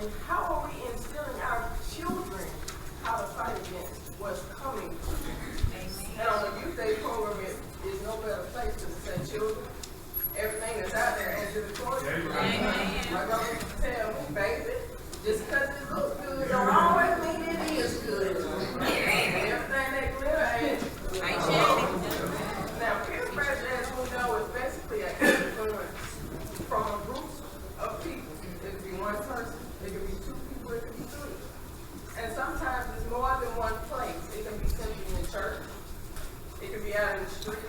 And how are we instilling our children how to fight against what's coming? And on the youth day program, it is no better place than to say, children, everything that's out there as it is for you. My grandma used to tell me, baby, just because it looks good don't always mean it is good. Everything that glitter ain't. Now, peer pressure, as we know, is basically an influence from a group of people. It could be one person, it could be two people, it could be three. And sometimes it's more than one place. It can be simply in church. It can be out in the street.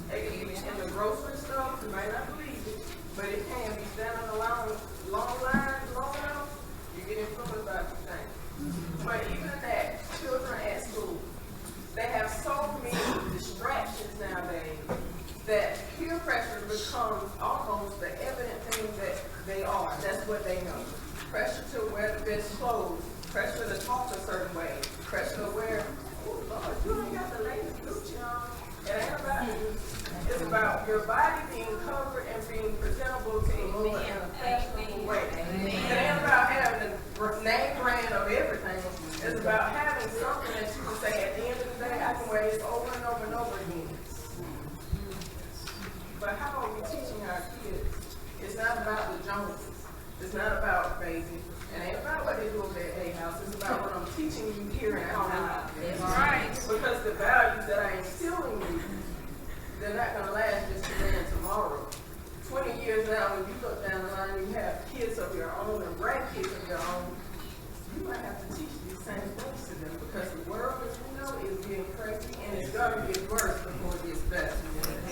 It can be in the grocery store. You might not believe it, but it can be standing along long lines long enough. You get influenced by the thing. But even that, children at school, they have so many distractions nowadays that peer pressure becomes almost the evident thing that they are. That's what they know. Pressure to wear the best clothes, pressure to talk a certain way, pressure to wear, oh Lord, you ain't got the latest Gucci on. It ain't about you. It's about your body being covered and being presentable to the Lord in a fashionable way. It ain't about having the name brand of everything. It's about having something that you can say at the end of the day, I can wear this over and over and over again. But how are we teaching our kids? It's not about the Joneses. It's not about babies. It ain't about what they do over at their house. It's about what I'm teaching you here and out loud. That's right. Because the values that I instill in you, they're not going to last just today and tomorrow. 20 years now, when you look down the line, you have kids of your own and grandkids of your own, you might have to teach these same things to them because the world, as we know, is getting crazy and it's going to get worse before it gets better.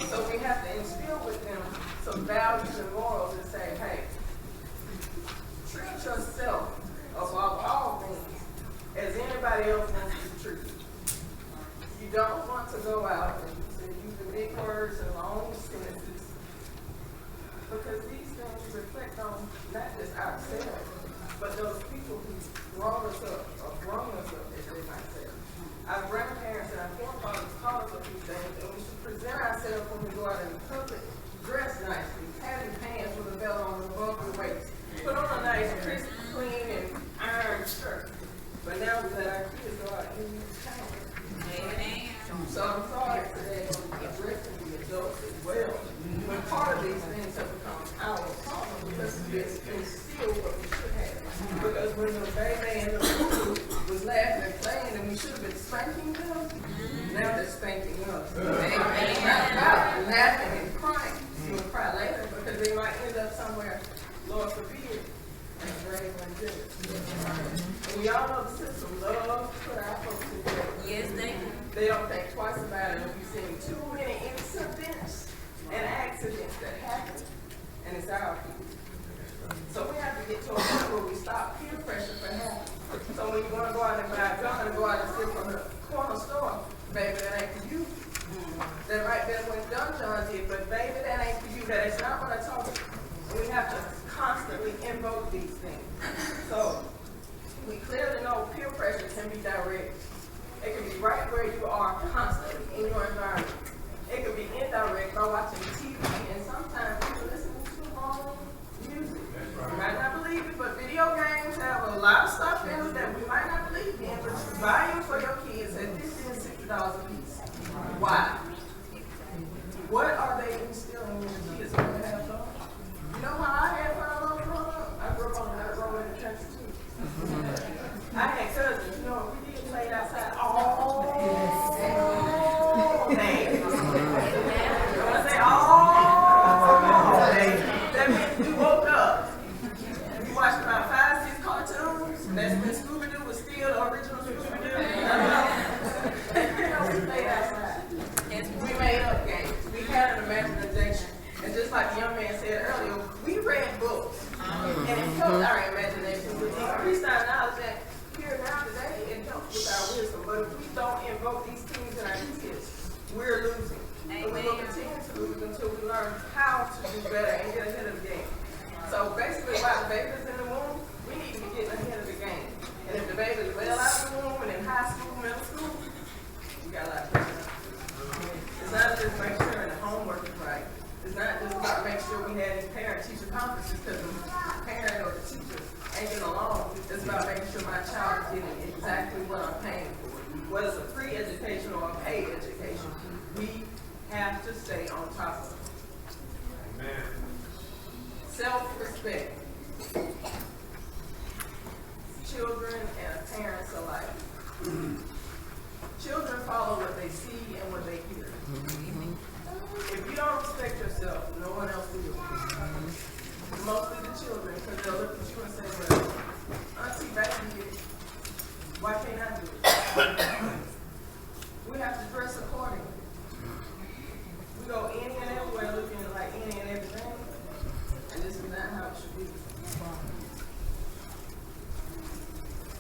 So we have to instill with them some values and morals and say, hey, treat yourself above all things as anybody else wants to be treated. You don't want to go out and use the big words and long sentences because these things reflect on not just ourselves, but those people who brought us up or grown us up, as they might say. Our grandparents and our forefathers taught us a few things, and we should present ourselves when we go out in public, dressed nicely, having pants with a belt on above the waist. Put on a nice, crisp, clean, and iron shirt. But now we let our kids go out and use town. So I'm sorry today I'm addressing the adults as well. But part of these things have become our problem because it's instilled what we should have. Because when the baby and the food was laughing and playing and we should have been spanking them, now they're spanking us. It's not about laughing and crying. You'll cry later because they might end up somewhere, Lord forbid, and grave and dinner. And we all know the system loves to put our folks in jail. Yes, they do. They don't think twice about it. We've seen too many incidents and accidents that happen, and it's our people. So we have to get to a point where we stop peer pressure from happening. So when you want to go out and buy a gun and go out and steal from the corner store, baby, that ain't for you. That right there when John did, but baby, that ain't for you. That is not what I told you. And we have to constantly invoke these things. So we clearly know peer pressure can be direct. It can be right where you are constantly in your environment. It can be indirect by watching TV and sometimes even listening to wrong music. You might not believe it, but video games have a lot of stuff in them that we might not believe in, but you buy them for your kids at $50 and $60 a piece. Why? What are they instilling in the kids when they have fun? You know how I had fun growing up? I grew up on that road in the country too. I had cousins, you know, we did play outside all day. When I say all day, that means we woke up and we watched about 5, 6 cartoons. That's when Scooby-Doo was still the original Scooby-Doo. We played outside. We made up games. We had an imagination. And just like the young man said earlier, we read books. And it helped our imagination. It increased our knowledge that here now today, it helps with our wisdom. But if we don't invoke these things in our kids, we're losing. And we will continue to lose until we learn how to do better and get ahead of the game. So basically, while the baby's in the womb, we need to be getting ahead of the game. And if the baby's well out of the womb and in high school, middle school, we got a lot of pressure. It's not just make sure the homework is right. It's not just about make sure we had these parent-teacher conferences because the parent or the teacher ain't getting along. It's about making sure my child is getting exactly what I'm paying for. Whether it's a free education or a paid education, we have to stay on top of it. Amen. Self-respect. Children and parents alike. Children follow what they see and what they hear. If you don't respect yourself, no one else will. Mostly the children, because they'll look at you and say, well, Auntie Becky did it. Why can't I do it? We have to dress accordingly. We go any and everywhere looking like any and everything, and this is not how it should be.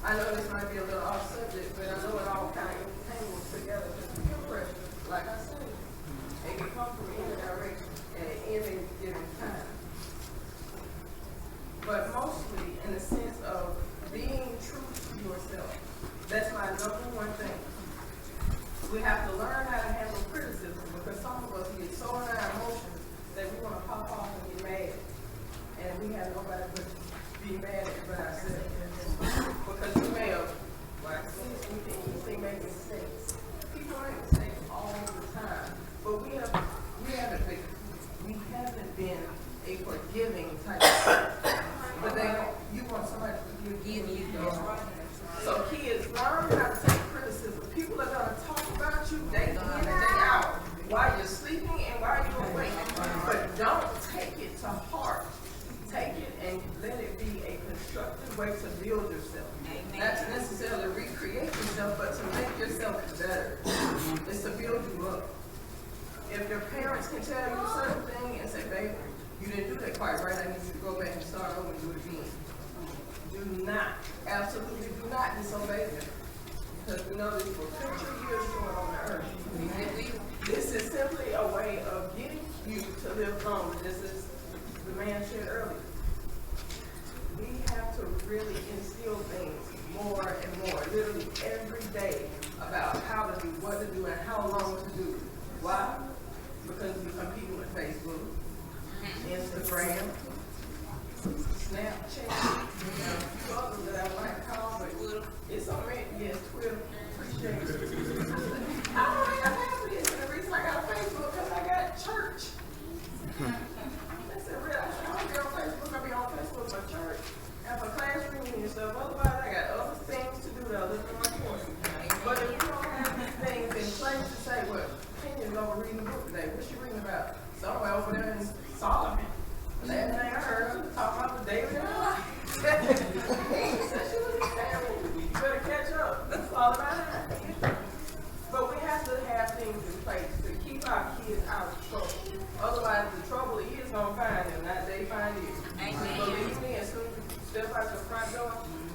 I know this might be a little off subject, but I know it all kind of entangles together. Because peer pressure, like I said, it can come from any direction at any given time. But mostly in the sense of being true to yourself. That's my number one thing. We have to learn how to handle criticism, because some of us get so in our emotions that we want to pop off and get mad. And we have nobody but be mad at but ourselves. Because we may have, like, we think make mistakes. People make mistakes all the time. But we haven't been a forgiving type of person. But you want somebody to forgive you. So kids, learn how to take criticism. People are going to talk about you day in and day out while you're sleeping and while you're awake. But don't take it to heart. Take it and let it be a constructive way to build yourself. Not to necessarily recreate yourself, but to make yourself better. It's to build you up. If your parents can tell you a certain thing and say, baby, you didn't do that quite right, I need you to go back and start over and do it again. Do not, absolutely do not disobey them. Because we know this for 50 years going on the earth. This is simply a way of getting you to live longer. This is the man shared earlier. We have to really instill things more and more, literally every day, about how to do, what to do, and how long to do. Why? Because we compete with Facebook, Instagram, Snapchat, a few others that I might call, but it's on it. Yes, Twitter. Appreciate it. I don't have half of this, and the reason I got a Facebook because I got church. That's it, real. I don't be on Facebook. I be on Facebook for church and for class reunion and stuff. Otherwise, I got other things to do that are living my course. But if you don't have these things in place to say, well, Kenya's over reading the book today. What's she reading about? Somewhere over there in Solomon. Last thing I heard her talking about the David and Goliath. He said she was examining. You better catch up. That's all about it. But we have to have things in place to keep our kids out of trouble. Otherwise, the trouble is going to find them, not they find you. Believe me, as soon as you step out your front door,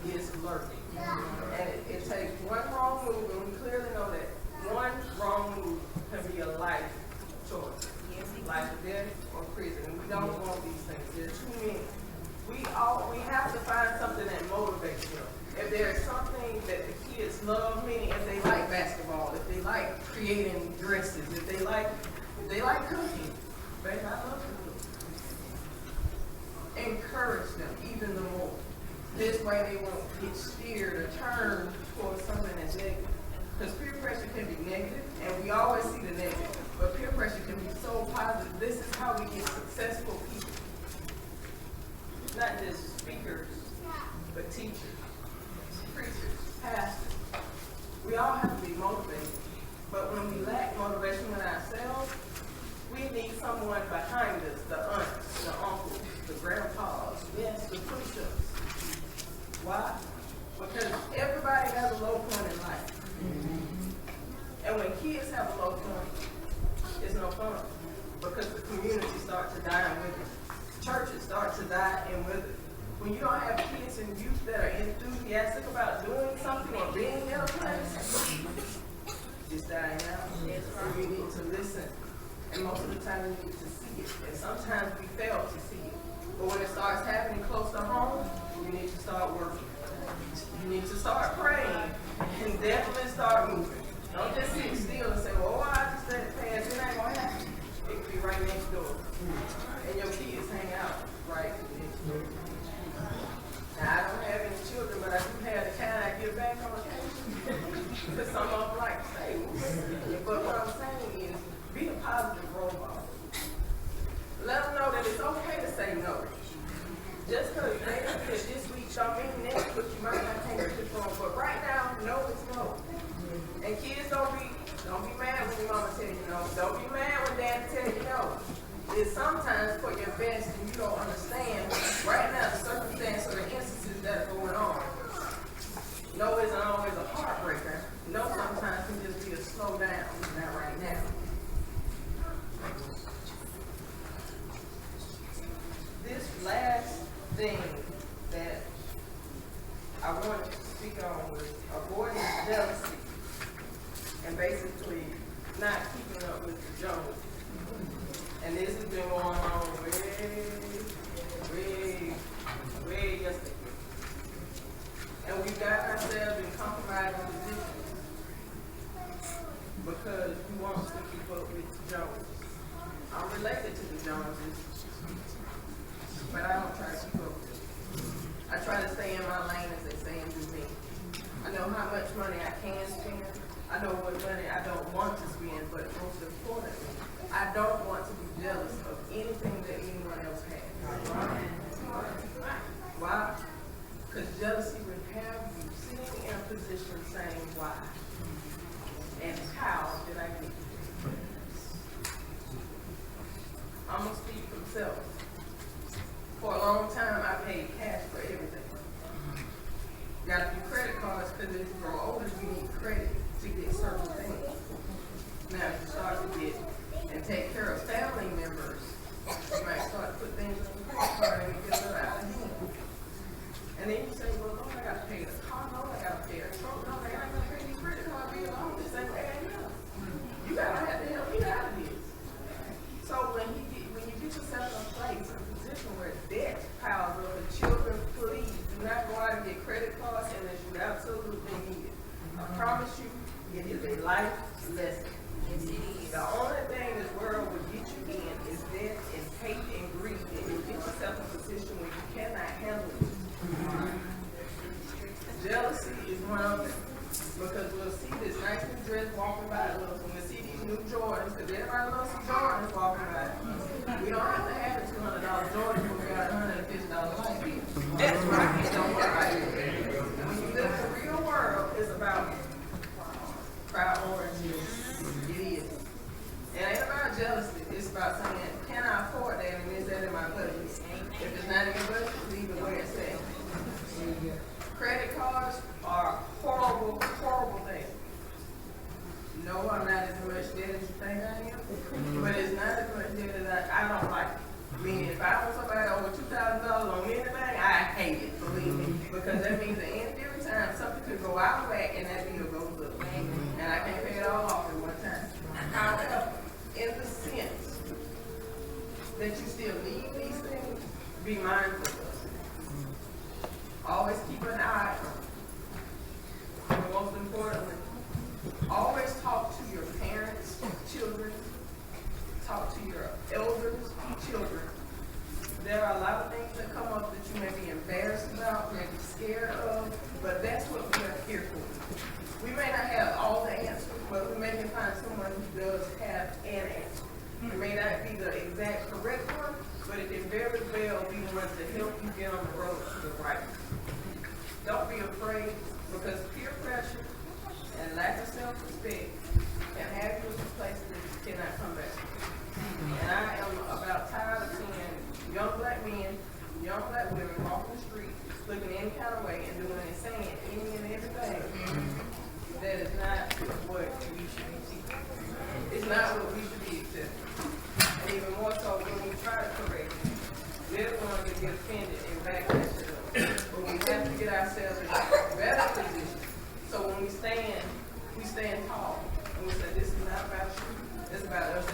it's lurking. And it takes one wrong move, and we clearly know that one wrong move can be a life choice. Life or death or prison. And we don't want these things. There's too many. We have to find something that motivates them. If there's something that the kids love, meaning if they like basketball, if they like creating dresses, if they like cooking, baby, I love to cook. Encourage them even the more. This way they won't get steered or turned towards something that's negative. Because peer pressure can be negative, and we always see the negative. But peer pressure can be so positive. This is how we get successful people. Not just speakers, but teachers, preachers, pastors. We all have to be motivated. But when we lack motivation in ourselves, we need someone behind us, the aunts, the uncles, the grandpas, yes, the push-ups. Why? Because everybody has a low point in life. And when kids have a low point, it's no fun. Because the community starts to die and wither. Churches start to die and wither. When you don't have kids and youth that are enthusiastic about doing something or being in a place, it's dying out. So you need to listen. And most of the time you need to see it. And sometimes we fail to see it. But when it starts happening close to home, you need to start working. You need to start praying and definitely start moving. Don't just sit still and say, well, I just let it pass. It ain't going to happen. It could be right next door. And your kids hang out right next door. Now, I don't have I wanted to speak on was avoiding jealousy and basically not keeping up with the Joneses. And this has been going on way yesterday. And we got ourselves in compromising positions because we want to keep up with the Joneses. I'm related to the Joneses, but I don't try to keep up with them. I try to stay in my lane, as they say, and do me. I know how much money I can spend. I know what money I don't want to spend, but most importantly, I don't want to be jealous of anything that anyone else has. Why? Because jealousy would have you sitting in a position saying, why? And how did I get here? I'm going to speak for myself. For a long time, I paid cash for everything. Got a few credit cards because as you grow older, you need credit to get certain things. Now, if you start to get and take care of family members, you might start to put things on your credit card and get a little out of hand. And then you say, well, Lord, I got to pay the car loan, I got to pay a truck loan, I got to pay these credit card bills. I'm just saying, you got to have to help me out of this. So when you get yourself in a place, a position where debt piles up, the children, please do not go out and get credit cards unless you absolutely need it. I promise you, it is a life lesson. Yes, it is. The only thing this world will get you in is debt and hate and greed, and you'll get yourself in a position where you cannot handle it. Jealousy is one of them, because we'll see this nice new dress walking by us, and we'll see these new Jordans, because everybody loves some Jordans walking by. We don't have to have a $200 Jordan when we got a $150 light bill. That's right. It don't work like that. When you live in the real world, it's about proud oranges. It is. And it ain't about jealousy. It's about saying, can I afford that, and is that in my budget? If it's not in your budget, leave it where it's at. Credit cards are horrible, horrible things. No, I'm not as much debt as you think I am, but it's not as much debt as I don't like it. Meaning, if I owe somebody over $2,000 on anything, I hate it, believe me, because that means at every time something could go out of whack and that bill goes up. And I can't pay it all off at one time. However, in the sense that you still need these things, be mindful of them. Always keep an eye on them. And most importantly, always talk to your parents, children, talk to your elders, children. There are a lot of things that come up that you may be embarrassed about, may be scared of, but that's what we are here for. We may not have all the answers, but we may find someone who does have an answer. It may not be the exact correct one, but it can very well be the one to help you get on the road to the right. Don't be afraid, because peer pressure and lack of self-respect can have you in places that you cannot come back to. And I am about tired of seeing young black men, young black women walking the street, looking any kind of way and doing and saying any and everything that is not what we should be teaching. It's not what we should be accepting. And even more so when we try to correct it, they're the ones that get offended and backlash it up. But we have to get ourselves in a better position. So when we stand tall. And we say, this is not about you. It's about us as